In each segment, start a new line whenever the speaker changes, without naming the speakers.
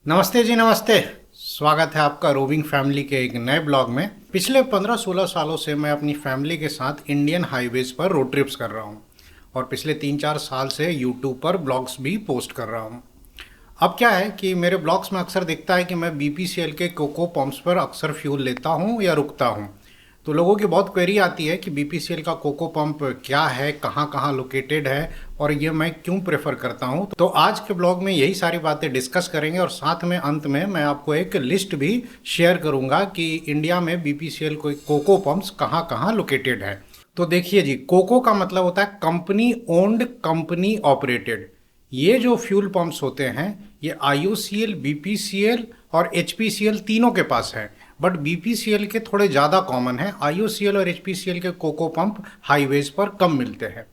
नमस्ते जी, नमस्ते। स्वागत है आपका रोविंग फैमिली के एक नए ब्लॉग में। पिछले 15-16 सालों से मैं अपनी फैमिली के साथ इंडियन हाईवेज पर रोड ट्रिप्स कर रहा हूँ और पिछले 3-4 साल से यूट्यूब पर ब्लॉग्स भी पोस्ट कर रहा हूँ। अब क्या है कि मेरे ब्लॉग्स में अक्सर दिखता है कि मैं बीपीसीएल के कोको पंप्स पर अक्सर फ्यूल लेता हूँ या रुकता हूँ। तो लोगों की बहुत क्वेरी आती है कि बीपीसीएल का कोको पंप क्या है, कहाँ कहाँ लोकेटेड है और ये मैं क्यों प्रेफर करता हूँ। तो आज के ब्लॉग में यही सारी बातें डिस्कस करेंगे और साथ में अंत में मैं आपको एक लिस्ट भी शेयर करूँगा कि इंडिया में बीपीसीएल कोको पंप्स कहाँ कहाँ लोकेटेड है। तो देखिए जी, कोको का मतलब होता है कंपनी ओन्ड, कंपनी ऑपरेटेड। ये जो फ्यूल पंप्स होते हैं ये आईओसीएल, बीपीसीएल और एचपीसीएल तीनों के पास है, बट बीपीसीएल के थोड़े ज़्यादा कॉमन है। आईओसीएल और एचपीसीएल के कोको पंप हाईवेज पर कम मिलते हैं।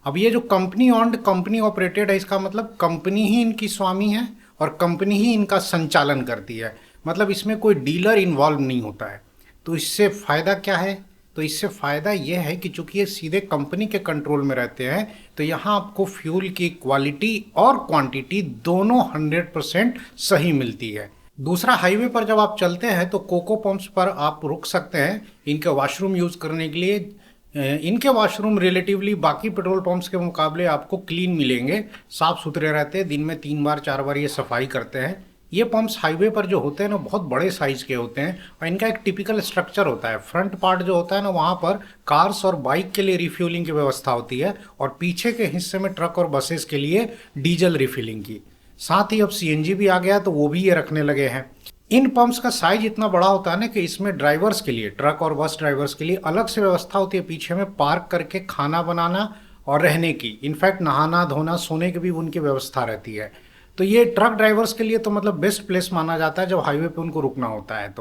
अब ये जो कंपनी ऑन्ड, कंपनी ऑपरेटेड है, इसका मतलब कंपनी ही इनकी स्वामी है और कंपनी ही इनका संचालन करती है। मतलब इसमें कोई डीलर इन्वॉल्व नहीं होता है। तो इससे फ़ायदा क्या है? तो इससे फ़ायदा ये है कि चूंकि ये सीधे कंपनी के कंट्रोल में रहते हैं तो यहाँ आपको फ्यूल की क्वालिटी और क्वांटिटी दोनों 100% सही मिलती है। दूसरा, हाईवे पर जब आप चलते हैं तो कोको पंप्स पर आप रुक सकते हैं इनके वॉशरूम यूज़ करने के लिए। इनके वॉशरूम रिलेटिवली बाकी पेट्रोल पंप्स के मुकाबले आपको क्लीन मिलेंगे, साफ़ सुथरे रहते हैं। दिन में 3-4 बार ये सफाई करते हैं। ये पंप्स हाईवे पर जो होते हैं ना, बहुत बड़े साइज़ के होते हैं और इनका एक टिपिकल स्ट्रक्चर होता है। फ्रंट पार्ट जो होता है ना, वहाँ पर कार्स और बाइक के लिए रिफ्यूलिंग की व्यवस्था होती है और पीछे के हिस्से में ट्रक और बसेस के लिए डीजल रिफिलिंग की। साथ ही अब सीएनजी भी आ गया तो वो भी ये रखने लगे हैं। इन पंप्स का साइज इतना बड़ा होता है ना कि इसमें ड्राइवर्स के लिए, ट्रक और बस ड्राइवर्स के लिए अलग से व्यवस्था होती है पीछे में पार्क करके खाना बनाना और रहने की। इनफैक्ट नहाना धोना सोने की भी उनकी व्यवस्था रहती है। तो ये ट्रक ड्राइवर्स के लिए तो मतलब बेस्ट प्लेस माना जाता है जब हाईवे पे उनको रुकना होता है।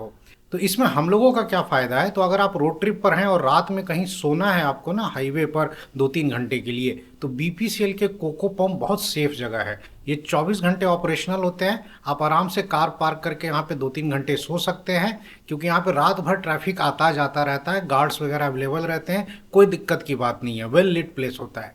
तो इसमें हम लोगों का क्या फ़ायदा है? तो अगर आप रोड ट्रिप पर हैं और रात में कहीं सोना है आपको ना हाईवे पर 2-3 घंटे के लिए, तो बीपीसीएल के कोको पंप बहुत सेफ जगह है। ये 24 घंटे ऑपरेशनल होते हैं। आप आराम से कार पार्क करके यहाँ पे 2-3 घंटे सो सकते हैं, क्योंकि यहाँ पे रात भर ट्रैफिक आता जाता रहता है, गार्ड्स वगैरह अवेलेबल रहते हैं, कोई दिक्कत की बात नहीं है। वेल लिट प्लेस होता है।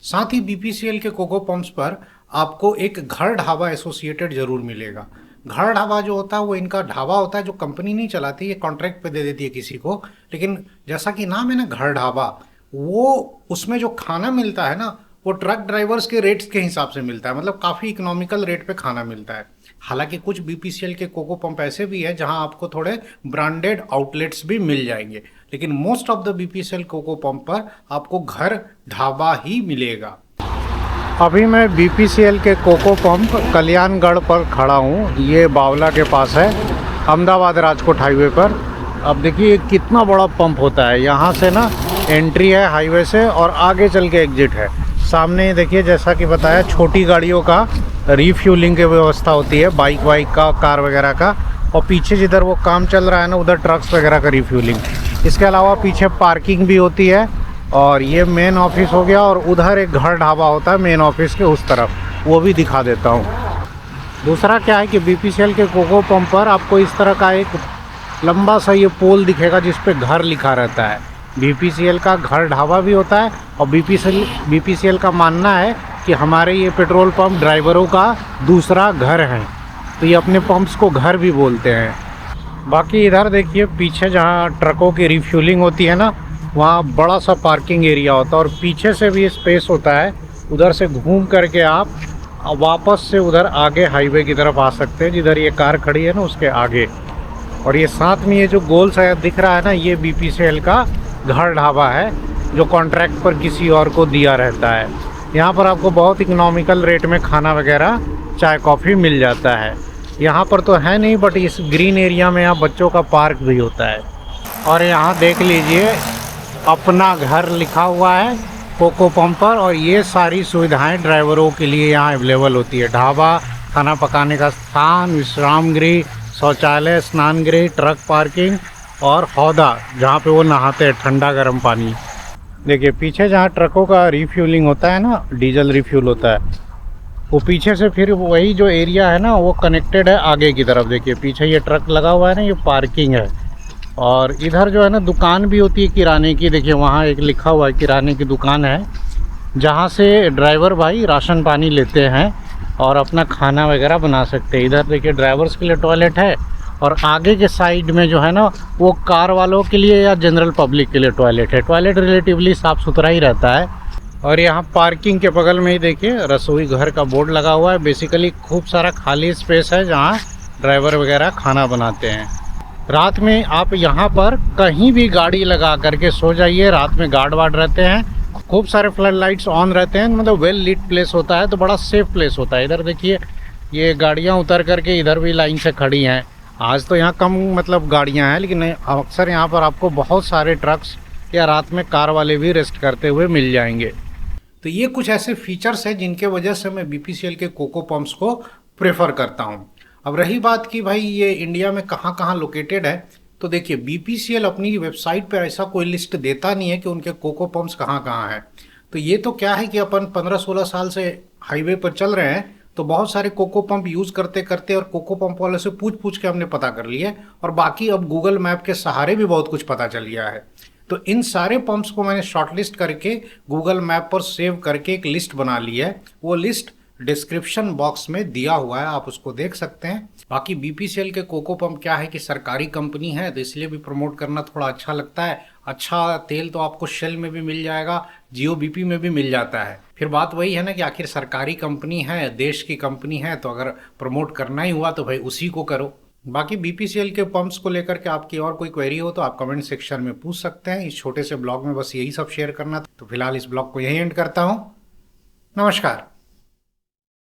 साथ ही बीपीसीएल के कोको पंप्स पर आपको एक घर ढाबा एसोसिएटेड जरूर मिलेगा। घर ढाबा जो होता है वो इनका ढाबा होता है जो कंपनी नहीं चलाती, ये कॉन्ट्रैक्ट पे दे देती है किसी को। लेकिन जैसा कि नाम है ना घर ढाबा, वो उसमें जो खाना मिलता है ना वो ट्रक ड्राइवर्स के रेट्स के हिसाब से मिलता है। मतलब काफ़ी इकोनॉमिकल रेट पे खाना मिलता है। हालांकि कुछ बीपीसीएल के कोको पंप ऐसे भी है जहां आपको थोड़े ब्रांडेड आउटलेट्स भी मिल जाएंगे, लेकिन most of the BPCL COCO pump पर आपको घर ढाबा ही मिलेगा। अभी मैं बीपीसीएल के कोको पंप कल्याणगढ़ पर खड़ा हूँ। ये बावला के पास है, अहमदाबाद राजकोट हाईवे पर। अब देखिए कितना बड़ा पंप होता है। यहाँ से ना एंट्री है हाईवे से और आगे चल के एग्जिट है। सामने देखिए, जैसा कि बताया, छोटी गाड़ियों का रिफ्यूलिंग की व्यवस्था होती है, बाइक वाइक का, कार वगैरह का। और पीछे जिधर वो काम चल रहा है ना, उधर ट्रक्स वगैरह का रिफ्यूलिंग। इसके अलावा पीछे पार्किंग भी होती है। और ये मेन ऑफिस हो गया और उधर एक घर ढाबा होता है मेन ऑफिस के उस तरफ, वो भी दिखा देता हूँ। दूसरा क्या है कि बीपीसीएल के कोको पंप पर आपको इस तरह का एक लंबा सा ये पोल दिखेगा जिस पे घर लिखा रहता है। बीपीसीएल का घर ढाबा भी होता है और बीपीसीएल का मानना है कि हमारे ये पेट्रोल पंप ड्राइवरों का दूसरा घर है, तो ये अपने पंप्स को घर भी बोलते हैं। बाकी इधर देखिए पीछे जहाँ ट्रकों की रिफ्यूलिंग होती है ना, वहाँ बड़ा सा पार्किंग एरिया होता है और पीछे से भी स्पेस होता है। उधर से घूम करके आप वापस से उधर आगे हाईवे की तरफ आ सकते हैं, जिधर ये कार खड़ी है ना उसके आगे। और ये साथ में ये जो गोल सा दिख रहा है ना, ये बीपीसीएल का घर ढाबा है जो कॉन्ट्रैक्ट पर किसी और को दिया रहता है। यहाँ पर आपको बहुत इकोनॉमिकल रेट में खाना वगैरह, चाय कॉफ़ी मिल जाता है। यहाँ पर तो है नहीं, बट इस ग्रीन एरिया में यहाँ बच्चों का पार्क भी होता है। और यहाँ देख लीजिए अपना घर लिखा हुआ है कोको पंप पर, और ये सारी सुविधाएं ड्राइवरों के लिए यहाँ अवेलेबल होती है। ढाबा, खाना पकाने का स्थान, विश्राम गृह, शौचालय, स्नान गृह, ट्रक पार्किंग और हौदा जहाँ पे वो नहाते हैं, ठंडा गर्म पानी। देखिए पीछे जहाँ ट्रकों का रिफ्यूलिंग होता है ना, डीजल रिफ्यूल होता है, वो पीछे से फिर वही जो एरिया है ना वो कनेक्टेड है आगे की तरफ। देखिए पीछे ये ट्रक लगा हुआ है ना, ये पार्किंग है। और इधर जो है ना दुकान भी होती है किराने की। देखिए वहाँ एक लिखा हुआ है किराने की दुकान है, जहाँ से ड्राइवर भाई राशन पानी लेते हैं। और अपना खाना वगैरह बना सकते हैं। इधर देखिए ड्राइवर्स के लिए टॉयलेट है, और आगे के साइड में जो है ना वो कार वालों के लिए या जनरल पब्लिक के लिए टॉयलेट है। टॉयलेट रिलेटिवली साफ़ सुथरा ही रहता है। और यहाँ पार्किंग के बगल में ही देखिए रसोई घर का बोर्ड लगा हुआ है। बेसिकली खूब सारा खाली स्पेस है जहाँ ड्राइवर वगैरह खाना बनाते हैं। रात में आप यहाँ पर कहीं भी गाड़ी लगा करके सो जाइए, रात में गार्ड वार्ड रहते हैं, खूब सारे फ्लड लाइट्स ऑन रहते हैं, मतलब वेल लीट प्लेस होता है, तो बड़ा सेफ प्लेस होता है। इधर देखिए ये गाड़ियाँ उतर करके इधर भी लाइन से खड़ी हैं। आज तो यहाँ कम मतलब गाड़ियाँ हैं, लेकिन अक्सर यहाँ पर आपको बहुत सारे ट्रक्स या रात में कार वाले भी रेस्ट करते हुए मिल जाएंगे। तो ये कुछ ऐसे फीचर्स हैं जिनके वजह से मैं बीपीसीएल के कोको पंप्स को प्रेफर करता हूँ। अब रही बात कि भाई ये इंडिया में कहाँ कहाँ लोकेटेड है, तो देखिए बीपीसीएल अपनी वेबसाइट पर ऐसा कोई लिस्ट देता नहीं है कि उनके कोको पंप्स कहाँ कहाँ हैं। तो ये तो क्या है कि अपन 15-16 साल से हाईवे पर चल रहे हैं, तो बहुत सारे कोको पंप यूज़ करते करते और कोको पंप वाले से पूछ पूछ के हमने पता कर लिया है, और बाकी अब गूगल मैप के सहारे भी बहुत कुछ पता चल गया है। तो इन सारे पंप्स को मैंने शॉर्टलिस्ट करके गूगल मैप पर सेव करके एक लिस्ट बना ली है। वो लिस्ट डिस्क्रिप्शन बॉक्स में दिया हुआ है, आप उसको देख सकते हैं। बाकी बीपीसीएल के कोको पंप क्या है कि सरकारी कंपनी है, तो इसलिए भी प्रमोट करना थोड़ा अच्छा लगता है। अच्छा तेल तो आपको शेल में भी मिल जाएगा, जीओबीपी में भी मिल जाता है। फिर बात वही है ना कि आखिर सरकारी कंपनी है, देश की कंपनी है, तो अगर प्रमोट करना ही हुआ तो भाई उसी को करो। बाकी बीपीसीएल के पंप्स को लेकर के आपकी और कोई क्वेरी हो तो आप कमेंट सेक्शन में पूछ सकते हैं। इस छोटे से ब्लॉग में बस यही सब शेयर करना था। तो फिलहाल इस ब्लॉग को यहीं एंड करता हूँ। नमस्कार।